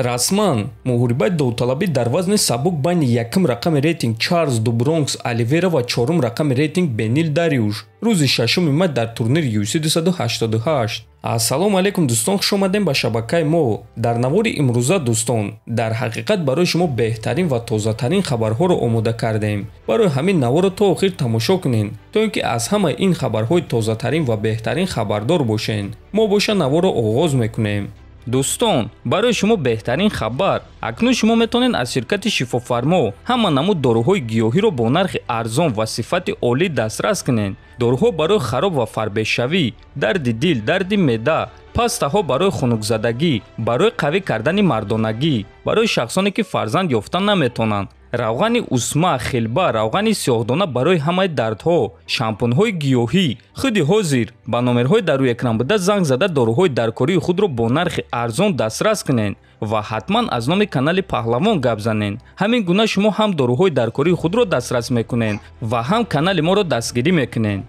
расман муҳорибаи довталабӣ дар вазни сабук байни якум рақами рейтинг Чарлз ду Бронкс Оливейра ва чорум рақами рейтинг Бенил Дариуш рӯзи 6 май дар турнири UFC 288. Ассалому алайкум дӯстон, хуш омадем ба шабакаи мо. Дар навори имрӯза дӯстон, дар ҳақиқат барои шумо беҳтарин ва тозатарин хабарҳоро омода кардем. Барои ҳамин наворро то охир тамошо кунед, то ин ки аз ҳамаи ин хабарҳои тозатарин ва беҳтарин хабардор бошед. Мо боша наворро оғоз мекунем. дӯстон, барои шумо беҳтарин хабар, акнун шумо метавонед аз ширкати шифофармо ҳама намуд доруҳои гиёҳиро бо нархи арзон ва сифати олӣ дастрас кунед. доруҳо барои хароб ва фарбешавӣ, дарди дил, дарди меъда, пастаҳо барои хунукзадагӣ, барои қавӣ кардани мардонагӣ, барои шахсоне ки фарзанд ёфта наметавонанд, равғани усма, хелба, равғани сиёҳдона барои ҳамаи дардҳо, шампунҳои гиёҳӣ. худи ҳозир ба номерҳои дар рӯи экран буда занг зада доруҳои даркории худро бо нархи арзон дастрас кунед ва ҳатман аз номи канали Паҳлавон гап занед. ҳамин гуна шумо ҳам доруҳои даркории худро дастрас мекунед ва ҳам канали моро дастгирӣ мекунед.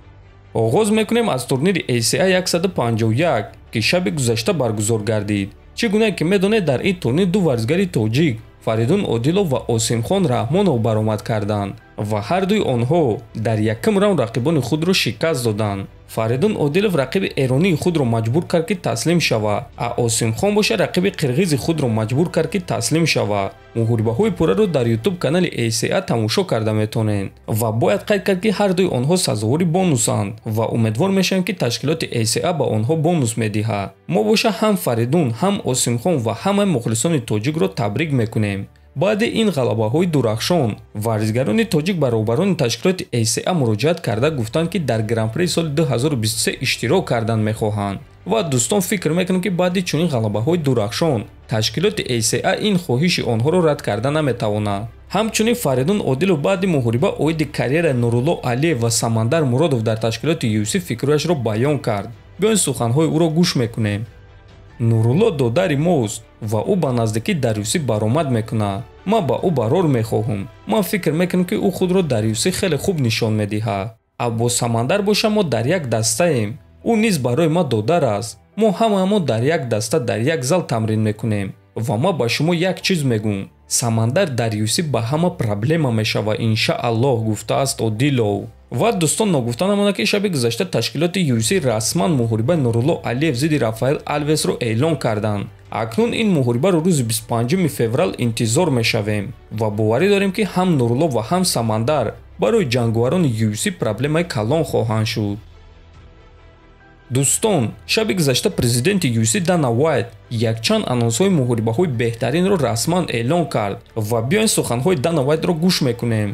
оғоз мекунем аз турнири ACI 151 ки шаби гузашта баргузор гардид. чӣ гуна ки медонед, дар ин турнир ду варзигари тоҷик Фаридун Одилов ва Осимхон Раҳмонов баромад карданд ва ҳардуи онҳо дар якум раунд рақибони худро шикаст доданд. Фаридун Одилов рақиби эронии худро маҷбур кард ки таслим шавад, а Осимхон боша рақиби қирғизи худро маҷбур кард ки таслим шавад. муҳорибаҳои пурраро дар YouTube канали ACI тамошо карда метавонед ва бояд қайд кард ки ҳардуи онҳо сазовори бонусанд ва умедвор мешавем ки ташкилоти ACI ба онҳо бонус медиҳад. мо боша ҳам Фаридун, ҳам Осимхон ва ҳамаи мухлисони тоҷикро табрик мекунем. баъди ин ғалабаҳои дурахшон, варзигарони тоҷик ба роҳбарони ташкилоти ACI муроҷиат карда гуфтанд ки дар гран-при соли 2023 иштирок кардан мехоҳанд. ва дӯстон фикр мекунем ки баъди чунин ғалабаҳои дурахшон, ташкилоти ACI ин хоҳиши онҳоро рад карда наметавонад. ҳамчунин Фаридун Одилов баъди муҳориба оиди карьераи Нурулло Алиев ва Самандар Муродов дар ташкилоти UFC фикрҳояшро баён кард. биёед суханҳои ӯро гӯш мекунем. Нурулло додари мост ва ӯ ба наздикӣ дар UFC баромад мекунад. ман ба ӯ барор мехоҳам. ман фикр мекунам ки ӯ худро дар UFC хеле хуб нишон медиҳад. Аббос Самандар боша мо дар як дастаем. ӯ низ барои ма додар аст. мо ҳамаамон дар як даста дар як зал тамрин мекунем ва ман ба шумо як чиз мегӯям. Самандар дар UFC ба ҳама проблема мешава иншааллоҳ, гуфтааст Одилов. ва дӯстон, ногуфта намонад ки шаби гузашта ташкилоти UFC расман муҳорибаи Нурулло Алиев зидди Рафаэл Алвесро эълон карданд. акнун ин муҳорибаро рӯзи 25 феврал интизор мешавем ва боварӣ дорем ки ҳам Нурулло ва ҳам Самандар барои ҷанговарони UFC проблемаи калон хоҳанд шуд. дӯстон, шаби гузашта президенти UFC Дана Вайт якчанд анонсҳои муҳорибаҳои беҳтаринро расман эълон кард ва биёед суханҳои Дана Вайтро гӯш мекунем.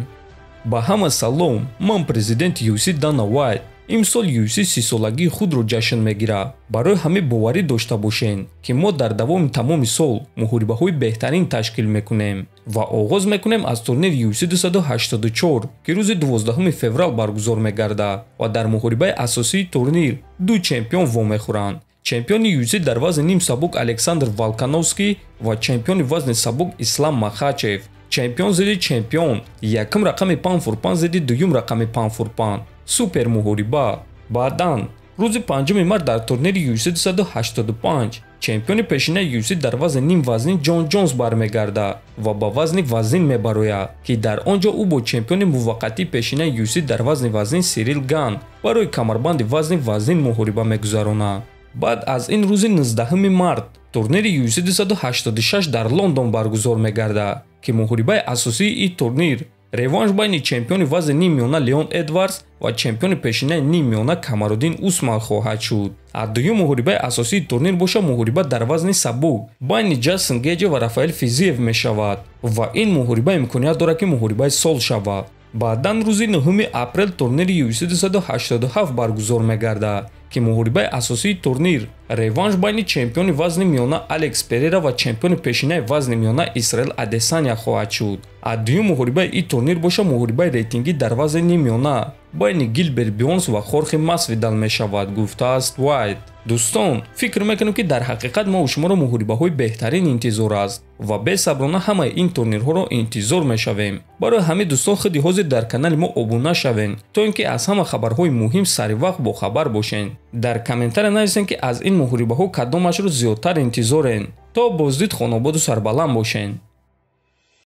ба ҳама салом, ман президенти UFC Дана Вайт. имсол UFC 30-солагии худро ҷашн мегирад. барои ҳамин боварӣ дошта бошед ки мо дар давоми тамоми сол муҳорибаҳои беҳтарин ташкил мекунем ва оғоз мекунем аз турнири UFC 284 ки рӯзи 12 феврал баргузор мегардад ва дар муҳорибаи асосии турнир ду чемпион вомехӯранд. чемпиони UFC дар вазни ним сабук Александр Волкановский ва чемпиони вазни сабук Ислам Махачев. чемпион зидди чемпион, якум рақами панфурпан зидди дуюм рақами панфурпан. супер муҳориба. баъдан рӯзи 5 март дар турнири UFC 285 чемпиони пешинаи UFC дар вазни ним вазнин Ҷон Ҷонс бармегардад ва ба вазни вазнин мебарояд ки дар он ҷо ӯ бо чемпиони муваққатии пешинаи UFC дар вазни вазнин Сирил Ган барои камарбанди вазни вазнин муҳориба мегузаронад. баъд аз ин рӯзи 19 март турнири UFC 286 дар Лондон баргузор мегардад ки муҳорибаи асосии ин турнир реванш байни чемпиони вазни нимёна Леон Эдвардс ва чемпиони пешинаи нимёна Камаруддин Усман хоҳад шуд. аз дуюм муҳорибаи асосии турнир боша муҳориба дар вазни сабук байни Ҷастин Геҷе ва Рафаэл Физиев мешавад ва ин муҳориба имконият дорад ки муҳорибаи сол шавад. баъдан рӯзи 9 апрел турнири UFC 287 баргузор мегардад ки муҳорибаи асосии турнир реванш байни чемпиони вазни миёна Алекс Перера ва чемпиони пешинаи вазни миёна Исраил Адесаня хоҳад шуд. аз дуюм муҳорибаи ин турнир боша муҳорибаи рейтингӣ дар вазни нимёна байни Гилберт Бёрнс ва Хорхе Масвидал мешавад, гуфтааст Вайт. дӯстон, фикр мекунем ки дар ҳақиқат мо шуморо муҳорибаҳои беҳтарин интизор аст ва бесаброна ҳамаи ин турнирҳоро интизор мешавем. барои ҳамин дӯстон худи ҳозир дар канали мо обуна шавен, то ин ки аз ҳама хабарҳои муҳим саривақт бохабар бошен. дар комментария нависен ки аз ин муҳорибаҳо кадомашро зиёдтар интизорен. то боздид хонободу сарбаланд бошед.